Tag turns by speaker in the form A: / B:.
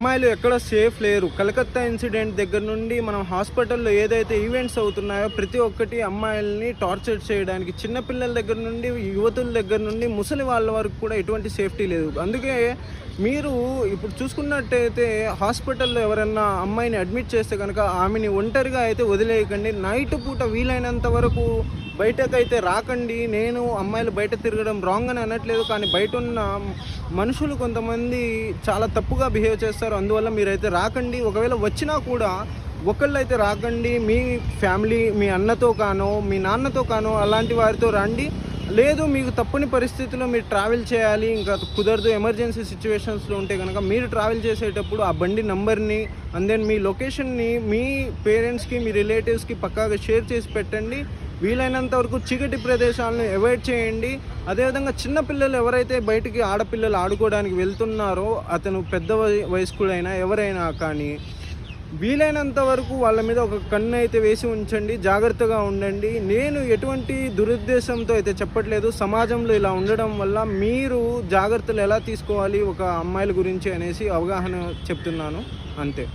A: అమ్మాయిలు ఎక్కడ సేఫ్ లేరు. కలకత్తా ఇన్సిడెంట్ దగ్గర నుండి మనం హాస్పిటల్‌లో ఏదైతే ఈవెంట్స్ అవుతున్నాయో ప్రతి ఒక్కటి అమ్మాయిల్ని టార్చర్ చేయడానికి చిన్న పిల్లల దగ్గర నుండి, యువతుల దగ్గర నుండి, ముసలి వాళ్ళ వరకు కూడా ఎటువంటి సేఫ్టీ లేదు. అందుకే మీరు ఇప్పుడు చూసుకున్నట్టయితే హాస్పిటల్‌లో ఎవరన్నా అమ్మాయిని అడ్మిట్ చేస్తే గనక ఆమెని ఒంటరిగా అయితే వదిలేయకండి. నైట్ పూట వీలైనంత వరకు బయటకైతే రాకండి. నేను అమ్మాయిలు బయట తిరగడం రాంగ్ అని అనట్లేదు. కానీ బయటున్న మనుషులు కొంతమంది చాలా తప్పుగా బిహేవ్ చేస్తారు. అందువల్ల మీరైతే రాకండి. ఒకవేళ వచ్చినా కూడా ఒకళ్ళైతే రాకండి. మీ ఫ్యామిలీ, మీ అన్నతో కానో, మీ నాన్నతో కానో అలాంటి వారితో రండి. లేదు మీకు తప్పని పరిస్థితిలో మీరు ట్రావెల్ చేయాలి, ఇంకా కుదరదు, ఎమర్జెన్సీ సిచ్యువేషన్స్లో ఉంటే కనుక మీరు ట్రావెల్ చేసేటప్పుడు ఆ బండి నంబర్ని అండ్ దెన్ మీ లొకేషన్ని మీ పేరెంట్స్కి, మీ రిలేటివ్స్కి పక్కాగా షేర్ చేసి పెట్టండి. వీలైనంత వరకు చీకటి ప్రదేశాలను అవాయిడ్ చేయండి. అదేవిధంగా చిన్నపిల్లలు ఎవరైతే బయటికి ఆడపిల్లలు ఆడుకోవడానికి వెళ్తున్నారో, అతను పెద్ద వయస్కుడైనా ఎవరైనా కానీ వీలైనంత వరకు వాళ్ళ మీద ఒక కన్ను అయితే వేసి ఉంచండి. జాగ్రత్తగా ఉండండి. నేను ఎటువంటి దురుద్దేశంతో అయితే చెప్పట్లేదు. సమాజంలో ఇలా ఉండడం వల్ల మీరు జాగ్రత్తలు ఎలా తీసుకోవాలి ఒక అమ్మాయిల గురించి అనేసి అవగాహన చెప్తున్నాను అంతే.